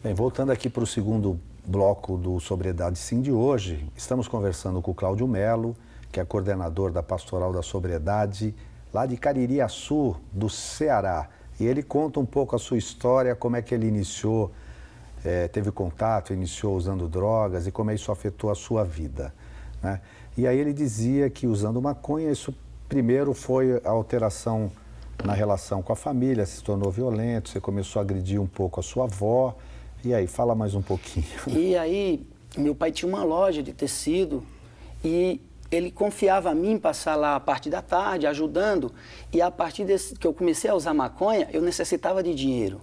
Bem, voltando aqui para o segundo bloco do Sobriedade Sim de hoje, estamos conversando com o Cláudio Melo, que é coordenador da Pastoral da Sobriedade, lá de Caririaçu, do Ceará. E ele conta um pouco a sua história, como é que ele iniciou, teve contato, iniciou usando drogas e como isso afetou a sua vida, né? E aí ele dizia que usando maconha, isso primeiro foi a alteração na relação com a família, se tornou violento, você começou a agredir um pouco a sua avó. E aí, fala mais um pouquinho. E aí, meu pai tinha uma loja de tecido e ele confiava a mim passar lá a parte da tarde, ajudando. E a partir desse, que eu comecei a usar maconha, eu necessitava de dinheiro.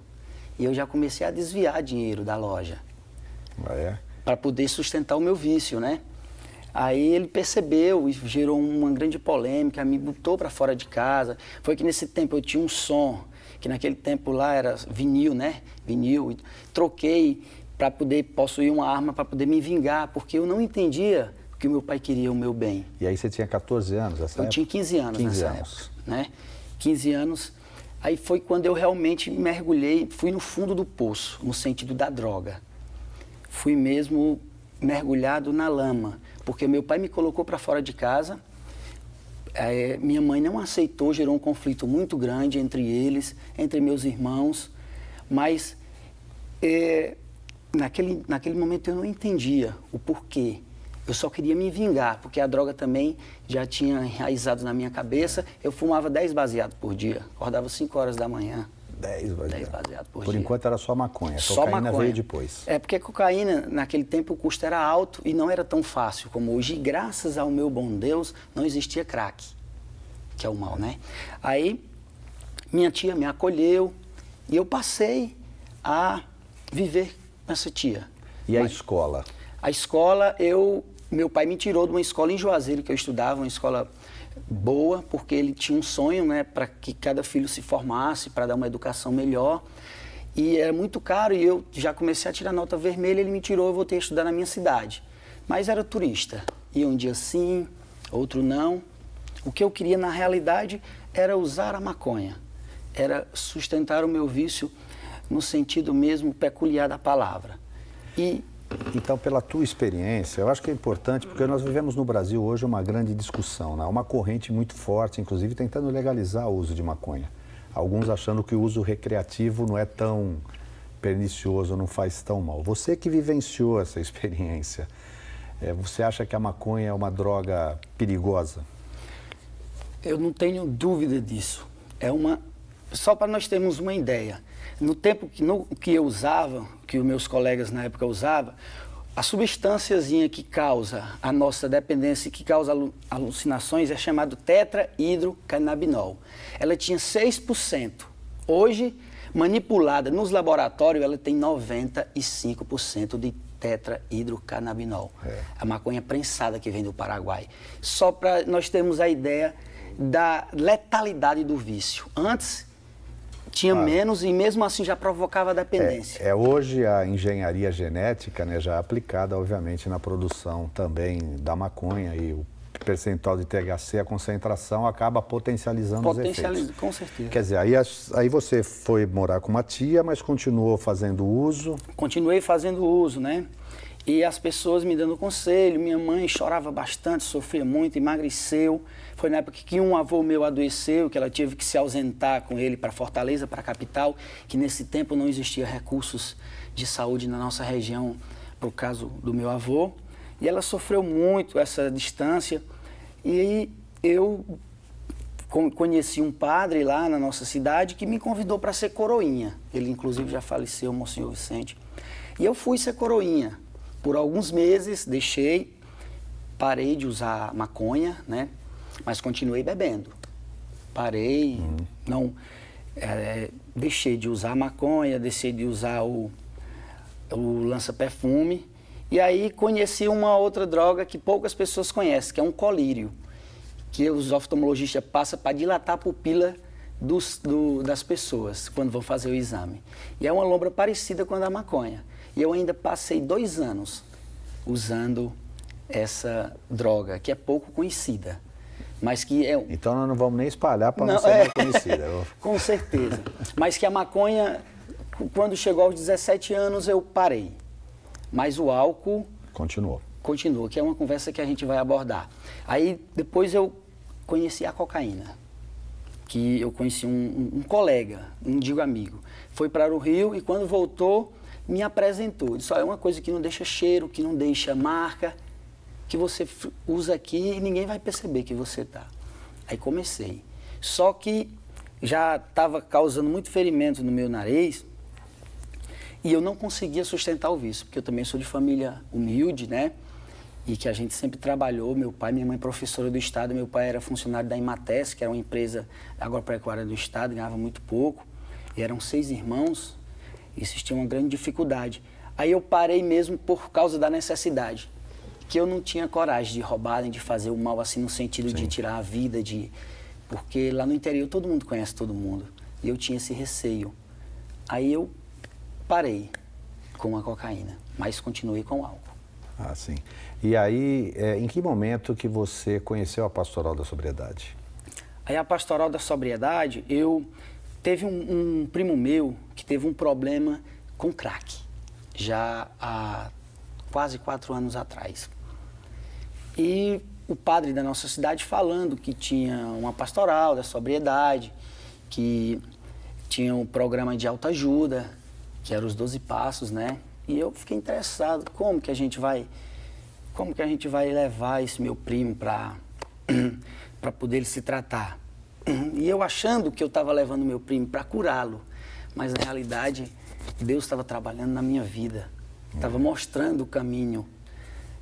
E eu já comecei a desviar dinheiro da loja. Ah, é? Para poder sustentar o meu vício, né? Aí ele percebeu e gerou uma grande polêmica, me botou para fora de casa. Foi que nesse tempo eu tinha um som, que naquele tempo lá era vinil, né? Vinil. Troquei para poder possuir uma arma para poder me vingar, porque eu não entendia que o meu pai queria o meu bem. E aí você tinha 14 anos nessa época? Eu tinha 15 anos 15 nessa anos. época, né? 15 anos. Aí foi quando eu realmente mergulhei, fui no fundo do poço, no sentido da droga. Fui mesmo mergulhado na lama, porque meu pai me colocou para fora de casa, minha mãe não aceitou, gerou um conflito muito grande entre eles, entre meus irmãos, mas naquele momento eu não entendia o porquê. Eu só queria me vingar, porque a droga também já tinha enraizado na minha cabeça. Eu fumava 10 baseados por dia, acordava 5 horas da manhã. 10 baseados por dia. Por enquanto era só maconha, Só cocaína maconha. veio depois. É, porque a cocaína, naquele tempo, o custo era alto e não era tão fácil como hoje. E graças ao meu bom Deus, não existia crack, que é o mal, né? Aí, minha tia me acolheu e eu passei a viver com essa tia. E a escola? A escola, meu pai me tirou de uma escola em Juazeiro, que eu estudava, uma escola boa, porque ele tinha um sonho, né, para que cada filho se formasse, para dar uma educação melhor. E era muito caro e eu já comecei a tirar nota vermelha, ele me tirou, eu voltei a estudar na minha cidade. Mas era turista, ia um dia sim, outro não. O que eu queria na realidade era usar a maconha, era sustentar o meu vício no sentido mesmo peculiar da palavra. Então, pela tua experiência, eu acho que é importante, porque nós vivemos no Brasil hoje uma grande discussão, né? Uma corrente muito forte, inclusive tentando legalizar o uso de maconha. Alguns achando que o uso recreativo não é tão pernicioso, não faz tão mal. Você que vivenciou essa experiência, você acha que a maconha é uma droga perigosa? Eu não tenho dúvida disso. Só para nós termos uma ideia, no tempo que eu usava, que os meus colegas na época usavam, a substânciazinha que causa a nossa dependência, que causa alucinações, é chamado tetrahidrocannabinol. Ela tinha 6%. Hoje, manipulada nos laboratórios, ela tem 95% de tetrahidrocannabinol. A maconha prensada que vem do Paraguai. Só para nós termos a ideia da letalidade do vício. Antes tinha menos e mesmo assim já provocava dependência. Hoje a engenharia genética, né, já é aplicada, obviamente, na produção também da maconha e o percentual de THC, a concentração acaba potencializando os efeitos. Com certeza. Quer dizer, aí você foi morar com uma tia, mas continuou fazendo uso? Continuei fazendo uso, né? E as pessoas me dando conselho, minha mãe chorava bastante, sofria muito, emagreceu. Foi na época que um avô meu adoeceu, que ela teve que se ausentar com ele para Fortaleza, para a capital, que nesse tempo não existia recursos de saúde na nossa região, por caso do meu avô. E ela sofreu muito essa distância. E aí eu conheci um padre lá na nossa cidade que me convidou para ser coroinha. Ele inclusive já faleceu, o Monsenhor Vicente. E eu fui ser coroinha. Por alguns meses, parei de usar maconha, né? Mas continuei bebendo. Parei, deixei de usar maconha, deixei de usar o lança-perfume. E aí conheci uma outra droga que poucas pessoas conhecem, que é um colírio, que os oftalmologistas passam para dilatar a pupila das pessoas quando vão fazer o exame. E é uma lombra parecida com a da maconha. E eu ainda passei 2 anos usando essa droga, que é pouco conhecida, mas que é... Então nós não vamos nem espalhar para não ser mais conhecida. Com certeza. Mas que a maconha quando chegou aos 17 anos eu parei. Mas o álcool... Continuou. Continua, que é uma conversa que a gente vai abordar. Aí depois eu conheci a cocaína, que eu conheci um colega, não digo amigo. Foi para o Rio e quando voltou me apresentou. Disse, é uma coisa que não deixa cheiro, que não deixa marca, que você usa aqui e ninguém vai perceber que você tá. Aí comecei. Só que já estava causando muito ferimento no meu nariz e eu não conseguia sustentar o vício, porque eu também sou de família humilde, né? E que a gente sempre trabalhou, meu pai e minha mãe professora do Estado, meu pai era funcionário da Imates, que era uma empresa agropecuária do Estado, ganhava muito pouco, e eram 6 irmãos, e existia uma grande dificuldade. Aí eu parei mesmo por causa da necessidade, que eu não tinha coragem de roubar, nem de fazer o mal assim no sentido de tirar a vida, porque lá no interior todo mundo conhece todo mundo, e eu tinha esse receio. Aí eu parei com a cocaína, mas continuei com o álcool. Ah, sim. E aí, em que momento que você conheceu a Pastoral da Sobriedade? Aí a Pastoral da Sobriedade, teve um primo meu que teve um problema com crack, já há quase 4 anos atrás. E o padre da nossa cidade falando que tinha uma Pastoral da Sobriedade, que tinha um programa de autoajuda, que era os 12 passos, né? E eu fiquei interessado, como que a gente vai levar esse meu primo para poder ele se tratar? E eu achando que eu estava levando meu primo para curá-lo, mas na realidade Deus estava trabalhando na minha vida, estava mostrando o caminho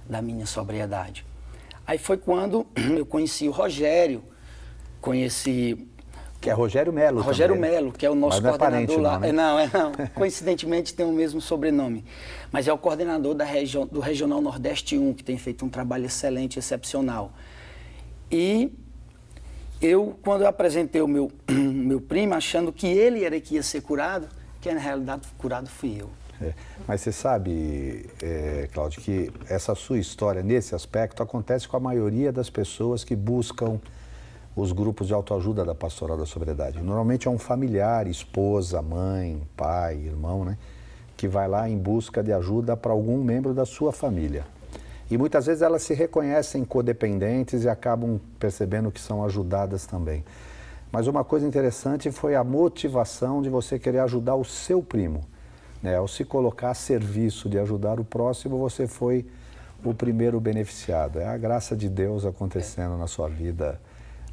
da minha sobriedade. Aí foi quando eu conheci o Rogério, Que é Rogério Melo. Rogério também, Melo, que é o nosso coordenador lá. Não, né? Não. Coincidentemente tem o mesmo sobrenome. Mas é o coordenador do Regional Nordeste 1, que tem feito um trabalho excelente, excepcional. E quando eu apresentei o meu primo, achando que ele era que ia ser curado, que na realidade curado fui eu. Mas você sabe, Cláudio, que essa sua história, nesse aspecto, acontece com a maioria das pessoas que buscam os grupos de autoajuda da Pastoral da Sobriedade. Normalmente é um familiar, esposa, mãe, pai, irmão, né? Que vai lá em busca de ajuda para algum membro da sua família. E muitas vezes elas se reconhecem codependentes e acabam percebendo que são ajudadas também. Mas uma coisa interessante foi a motivação de você querer ajudar o seu primo, né? Ao se colocar a serviço de ajudar o próximo, você foi o primeiro beneficiado. É a graça de Deus acontecendo na sua vida,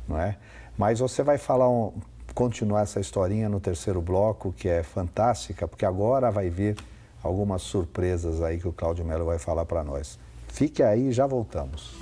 não é? Mas você vai continuar essa historinha no terceiro bloco, que é fantástica, porque agora vai vir algumas surpresas aí que o Cláudio Melo vai falar para nós. Fique aí, já voltamos.